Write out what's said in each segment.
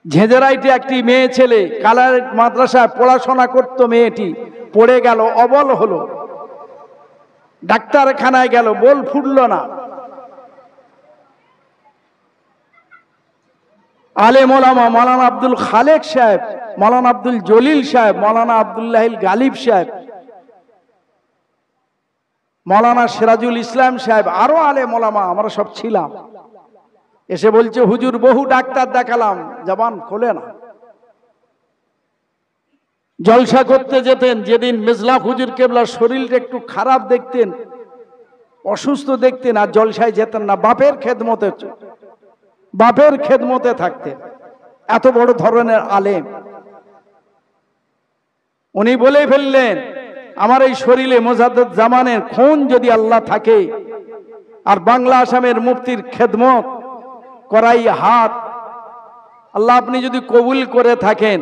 ঝেঁঝরাইতে একটি মেয়ে ছেলে কালার মাদ্রাসায় পড়াশোনা করত, মেয়েটি পড়ে গেল, অবল হলো, ডাক্তারখানায় গেল, বল ফুটল না। আলেম ওলামা মৌলানা আব্দুল খালেক সাহেব, মৌলানা আব্দুল জলিল সাহেব, মৌলানা আব্দুল্লাহ গালিব সাহেব, মৌলানা সিরাজুল ইসলাম সাহেব, আরো আলেম ওলামা আমরা সব ছিলাম। এসে বলছে, হুজুর বহু ডাক্তার দেখালাম, জবান খোলে না। জলসা করতে যেতেন, যেদিন মেজলাক হুজুর কেবলার শরীরটা একটু খারাপ দেখতেন, অসুস্থ দেখতেন, আর জলসায় যেতেন না, বাপের খেদমতে থাকতেন। এত বড় ধরনের আলেম উনি বলে ফেললেন, আমার এই শরীরে মোজাদ্দেদ জামানের খুন যদি আল্লাহ থাকে আর বাংলা আসামের মুফতির খেদমত করাই হাত আল্লাহ আপনি যদি কবুল করে থাকেন,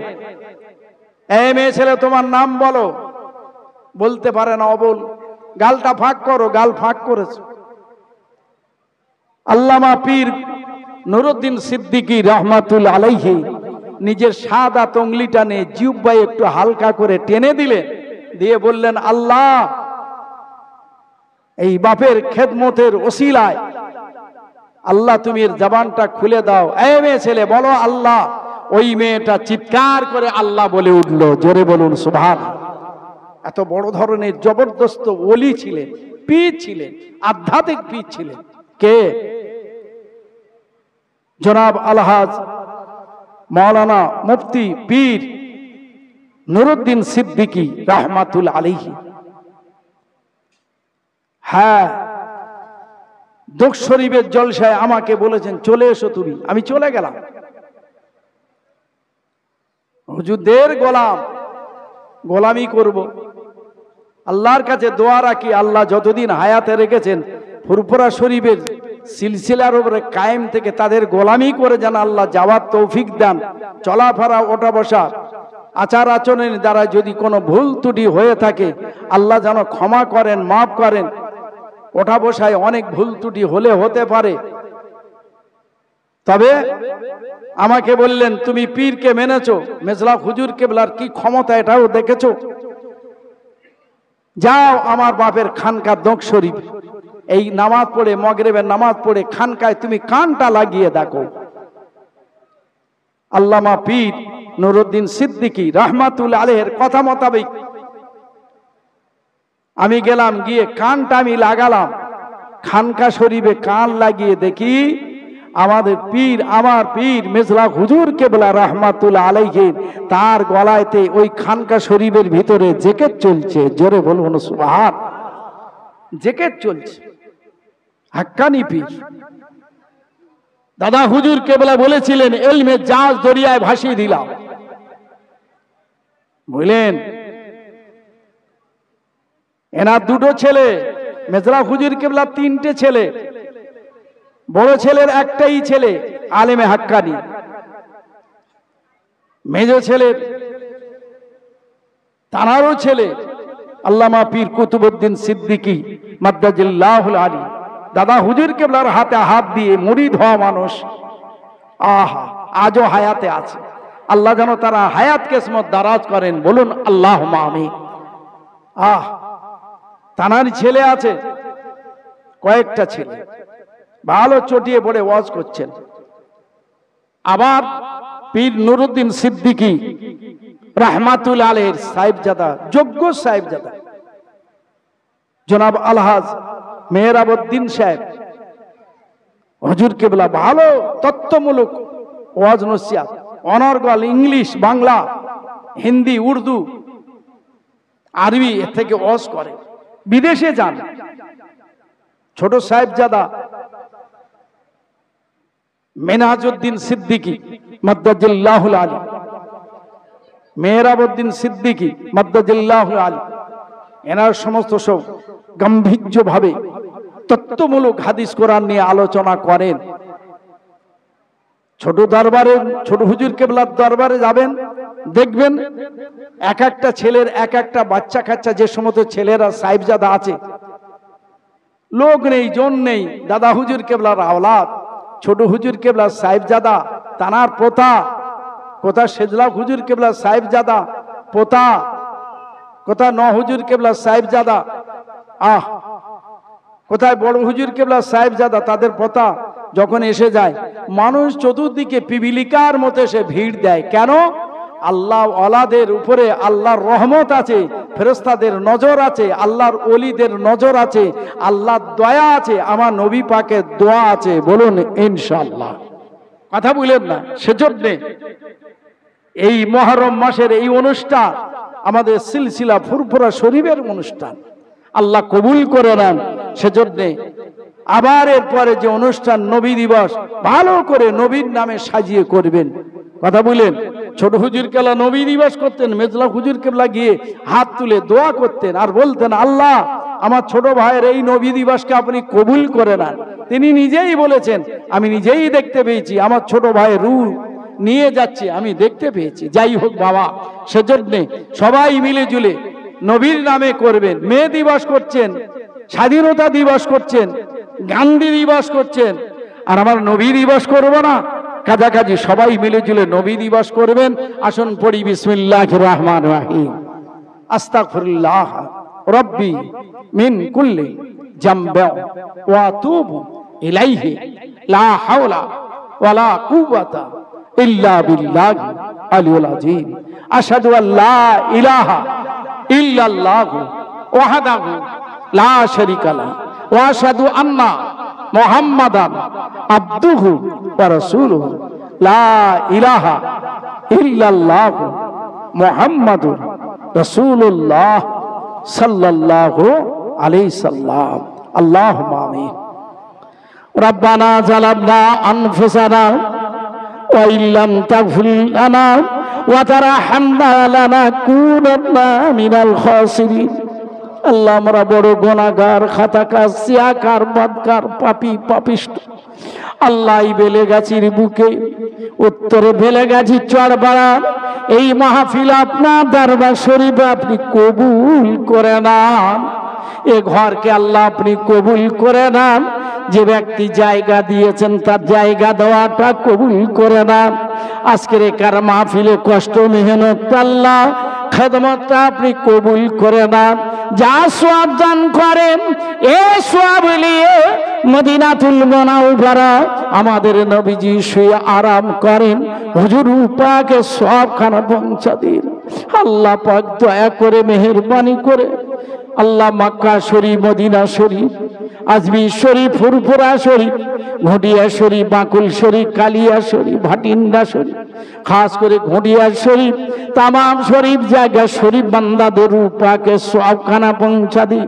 এই মেয়ে ছেলে তোমার নাম বলো, বলতে পারে না, অবল, গালটা ফাঁক করো, গাল ফাঁক করেছে। আল্লামা পীর নুরুদ্দিন সিদ্দিকী রহমাতুল্লাহ আলাইহি নিজের সাদা তংলিটা নিয়ে জিহ্বায় একটু হালকা করে টেনে দিলেন, দিয়ে বললেন, আল্লাহ এই বাপের খেদমতের ওসিলায় আল্লাহ তুমি এর জবানটা খুলে দাও। এই মেয়ে ছেলে বলো আল্লাহ। ওই মেয়েটা চিৎকার করে আল্লাহ বলে উঠল, জোরে বলুন সুবহানাল্লাহ। এত বড় ধরনের জবরদস্ত ওলি ছিলেন, পীর ছিলেন, আধ্যাত্মিক পীর ছিলেন। কে? জনাব আলহাজ মাওলানা মুফতি পীর নুরুদ্দিন সিদ্দিকী রাহমাতুল্লাহ আলাইহি। হ্যাঁ, দোক শরীফের জলসায় আমাকে বলেছেন, চলে এসো তুমি। আমি চলে গেলাম। হুজুরদের গোলামি করব, আল্লাহর কাছে দোয়া রাখি, আল্লাহ যতদিন হায়াতে রেখেছেন ফুরফুরা শরীফের সিলসিলার উপরে কায়েম থেকে তাদের গোলামি করে যেন আল্লাহ যাওয়ার তৌফিক দেন। চলাফেরা, ওঠা বসা, আচার আচরণের দ্বারা যদি কোনো ভুল ত্রুটি হয়ে থাকে আল্লাহ যেন ক্ষমা করেন, মাফ করেন। ওঠা বসায় অনেক ভুল ত্রুটি হলে হতে পারে, তবে আমাকে বললেন, তুমি পীরকে মেনেছো, মেজলাক হুজুর কেবলার কি ক্ষমতা এটাও দেখেছো, যাও আমার বাপের খানকা দোক শরীফ, এই নামাজ পড়ে, মাগরিবের নামাজ পড়ে খানকায় তুমি কানটা লাগিয়ে দেখো। আল্লামা পীর নুরুদ্দিন সিদ্দিকী রাহমাতুল্লাহ আলাইহির কথা মোতাবেক আমি গেলাম, গিয়ে কানটা আমি লাগালাম। খানকা শরীফে কান লাগিয়ে দেখি আমাদের পীর, আমার পীর মেজলাক হুজুর কেবলা রাহমাতুল্লাহ আলাইহি, তার গলায়তে ওই খানকা শরীফের ভিতরে জেকেট চলছে। জোরে বলুন সুবহান। জেকেট চলছে। হাক্কানি পীর। দাদা হুজুর কেবলা বলেছিলেন, ইলমের জাহাজ দরিয়ায় ভাসিয়ে দিলাম। বললেন, এনার দুটো ছেলে, মেজলাক হুজুর কেবলা তিনটে ছেলে, বড় ছেলের একটাই ছেলে আলেমে হাক্কানি, মেজ ছেলের তারারও ছেলে আল্লামা পীর কুতুবউদ্দিন সিদ্দিকী মাদ্দাজিল্লাহুল আলী। দাদা হুজুর কেবলার হাতে হাত দিয়ে মুরিদ হওয়া মানুষ আহা আজও হায়াতে আছে। আল্লাহ যেন তারা হায়াত কিসমত দারাজ করেন, বলুন আল্লাহুম্মা আমিন। তানার ছেলে আছে, কয়েকটা ছেলে, ভালো চটিয়ে পড়ে ওয়াজ করছেন। আবার পীর নুরুদ্দিন সিদ্দিকী রাহমাতুল্লাহ আলাইহির সাহেবজাদা, যোগ্য সাহেবজাদা জনাব আলহাজ মেহরাবউদ্দিন সাহেব হুজুর কেবলা ভালো তত্ত্বমূলক ওয়াজ নসিহত, অনর্গল ইংলিশ, বাংলা, হিন্দি, উর্দু, আরবি এর থেকে ওয়াজ করে। বিদেশে যান। ছোট সাহেবজাদা মেনাজউদ্দিন সিদ্দিকী মাদ্দাজিল্লাহুল আলী, মেহরাবউদ্দিন সিদ্দিকী মাদ্দাজিল্লাহুল আলী, এনার সমস্ত সব গাম্ভীর্যভাবে তত্ত্বমূলক হাদিস কোরআন নিয়ে আলোচনা করেন। ছোট দরবারে, ছোট হুজুর কেবলার দরবারে যাবেন, দেখবেন এক একটা ছেলের এক একটা বাচ্চা কাচ্চা, যে সমস্ত ছেলেরা সাহেবজাদা আছে, লোক নেই, জন নেই, দাদা হুজুর কেবলার আওলাদ, ছোট হুজুর কেবলার সাহেবজাদা, তানার প্রথা কোথায় সেজলা হুজুর কেবলা সাহেবজাদা পোতা, কোথায় ন হুজুর কেবলা সাহেবজাদা, কোথায় বড় হুজুর কেবলা সাহেবজাদা তাদের পোতা যখন এসে যায়, মানুষ চতুর্দিকে পিপিলিকার মতো এসে ভিড় দেয়। কেন? আল্লাহ ওয়ালাদের উপরে আল্লাহর রহমত আছে, ফেরেশতাদের নজর আছে, আল্লাহর ওলিদের নজর আছে, আল্লাহর দয়া আছে, আমার নবী পাকের দোয়া আছে। বলুন ইনশাআল্লাহ। কথা বলেন না। সেজন্য এই মুহররম মাসের এই অনুষ্ঠান আমাদের সিলসিলা ফুরফুরা শরীফের অনুষ্ঠান, আল্লাহ কবুল করে নেন। সেজন্য আবার এরপরে যে অনুষ্ঠান নবী দিবস, ভালো করে নবীর নামে সাজিয়ে করবেন। কথা বলেন। ছোট হুজুর কেবলা নবী দিবস করতেন, মেজলা হুজুর কেবলা গিয়ে হাত তুলে দোয়া করতেন আর বলতেন, আল্লাহ আমার ছোট ভাইয়ের এই নবী দিবসকে আপনি কবুল করে নেন। তিনি নিজেই বলেছেন, আমি নিজেই দেখতে পেয়েছি আমার ছোট ভাইয়ের রূহ নিয়ে যাচ্ছে, আমি দেখতে পেয়েছি। যাই হোক বাবা, সেজন্য সবাই মিলে জুলে নবীর নামে করবেন। মে দিবস করছেন, স্বাধীনতা দিবস করছেন, গান্ধী দিবস করছেন, আর আমার নবী দিবস করব না? কাছাকাছি সবাই মিলে জুলে নবী দিবস করবেন। আসুন পড়ি বিসমিল্লাহির রহমানির রহিম। আস্তাগফিরুল্লাহ রব্বি মিন কুল্লি জামবি ওয়া আতুবু ইলাইহি লা হাওলা ওয়ালা কুওয়াতা ইল্লা বিল্লাহি আলিয়্যিল আযীম। আশহাদু আল্লা ইলাহা ইল্লাল্লাহু ওয়াহদাহু লা শারীকা লাহু ওয়া আশহাদু আন্না মুহাম্মাদান আবদুহু ওয়া রাসূলুহু লা ইলাহা ইল্লাল্লাহু মুহাম্মাদুর রাসূলুল্লাহ সাল্লাল্লাহু আলাইহি সাল্লাম। আল্লাহুম্মা আমিন। রব্বানা যালামনা আনফুসানা ওয়া ইল্লাম তাগফির লানা ওয়া তারহামনা লানাকুনান্না মিনাল খাসিরিন। আল্লাহ, আমরা বড় গুনাহগার, খাতাকার, সিয়াকার, বদকার, পাপী, পাপিষ্ঠ। আল্লাহ, এই বেলেগাছির বুকে, উত্তরে বেলেগাছি চরপাড়ার এই মাহফিল আপনার দরবার শরীফে আপনি কবুল করে নেন। এ ঘরকে আল্লাহ আপনি কবুল করে নেন। যে ব্যক্তি জায়গা দিয়েছেন তার জায়গা দেওয়াটা কবুল করে নেন। আজকের একার মাহফিলে কষ্ট মেহনত আল্লাহ খেদমতটা আপনি কবুল করে নেন। যা সওয়াব দান করেন এ সওয়াব নিয়ে মদিনাতুল মুনাওয়ারা আমাদের নবীজি শুয়ে আরাম করেন, হুজুর পাকে সওয়াবখানা পৌঁছা দিন। আল্লাহ পাক দয়া করে মেহেরবানি করে আল্লাহ মক্কা শরীফ, মদিনা শরীফ, আজমির শরীফ, ফুরফুরা শরীফ, ঘটিয়া শরীফ, বাকুল শরীফ, কালিয়া শরীফ, ভাটিন্ডা শরীফ, খাস করে ঘটিয়া শরীফ, তামাম শরীফ জায়গা শরীফ বান্দাদের পাকে সওয়াবখানা পৌঁছা দিন।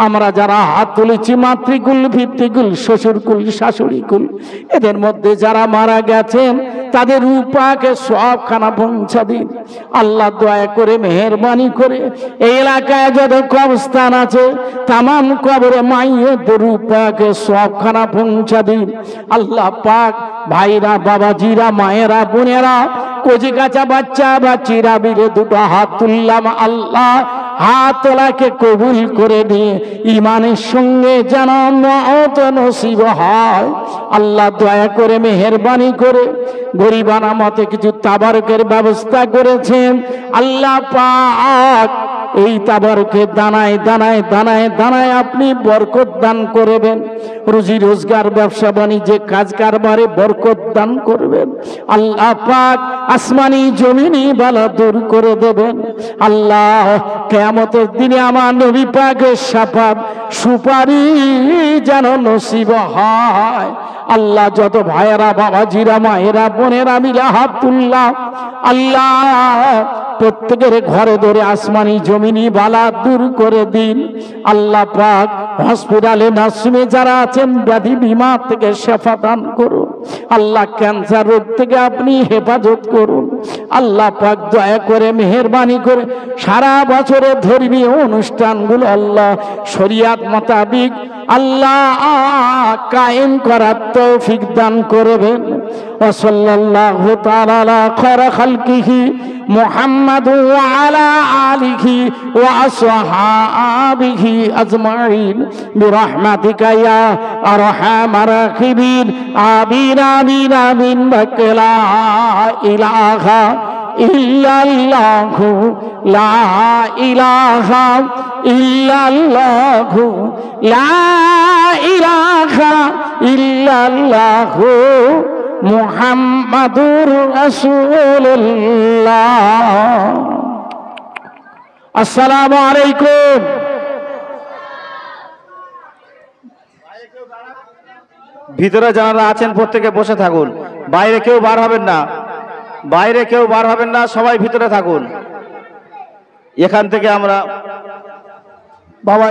আমরা যারা হাত তুলেছি মাতৃকুল, পিতৃকুল, শ্বশুরকুল, শাশুড়িকুল, এদের মধ্যে যারা মারা গেছেন তাদের পাকে সওয়াবখানা পৌঁছা দিন। আল্লাহ দয়া করে মেহেরবানি করে এই এলাকায় যত কবরস্থান আছে তামাম কবরে মাইয়েদের পাকে সওয়াবখানা পৌঁছা দিন। আল্লাহ পাক ভাইরা, বাবাজিরা, মায়েরা, বোনেরা, কচি কাঁচা বাচ্চা বাচ্চিরা বিলে দুটো হাত তুললাম। আল্লাহ হাত তোলাকে কবুল করে দিয়ে ইমানের সঙ্গে যেন মওত নসিব হয়। আল্লাহ দয়া করে মেহেরবানি করে গরিবানা মতে কিছু তাবারকের ব্যবস্থা করেছেন। আল্লাহ পাক এই তাবারকে দানায় দানায় দানায় দানায় আপনি বরকত দান করবেন। রুজি রোজগার, ব্যবসা বাণিজ্যে, কাজ কারবারে বরকত দান করবেন। আল্লাহ পাক আসমানি জমিনি বালা দূর করে দেবেন। আল্লাহ কিয়ামতের দিনে আমার নবী পাকের শাফাত সুপারি যেন নসিব হয়। আল্লাহ যত ভাইয়েরা, বাবাজিরা, মায়েরা, বোনেরা মিলে হাত তুললাম, আল্লাহ প্রত্যেকের ঘরে ধরে আসমানি জমিনি বালা দূর করে দিন। আল্লাহ পাক হসপিটালে, নার্সিংয়ে যারা আছেন ব্যাধি বিমা থেকে শেফা দান করুন। আল্লাহ ক্যান্সার রোগ থেকে আপনি হেফাজত করুন। আল্লাহ পাক দয়া করে মেহেরবানি করে সারা বছরের ধর্মীয় অনুষ্ঠানগুলো আল্লাহ শরিয়াত মোতাবিক আল্লাহ কায়েম করার তৌফিক দান করবেন। ওয়া সাল্লাল্লাহু তাআলা আলা খায়রি খালকিহি মুহাম্মাদু ওয়া আলা আলিহি ওয়া আসহাবিহি আজমাইন বিরহমাতিকা ইয়া আরহামার রাহিমিন আমিন আমিন আমিন লা ইলাহা ইল্লাল্লাহু লা ইলাহা ইল্লাল্লাহু লা ইলাহা ইল্লাল্লাহু মুহাম্মাদুর রাসূলুল্লাহ। আসসালামু আলাইকুম। ভিতরে যারা আছেন প্রত্যেকে বসে থাকুন, বাইরে কেউ বার হবেন না, বাইরে কেউ বার হবেন না, সবাই ভিতরে থাকুন। এখান থেকে আমরা বাবা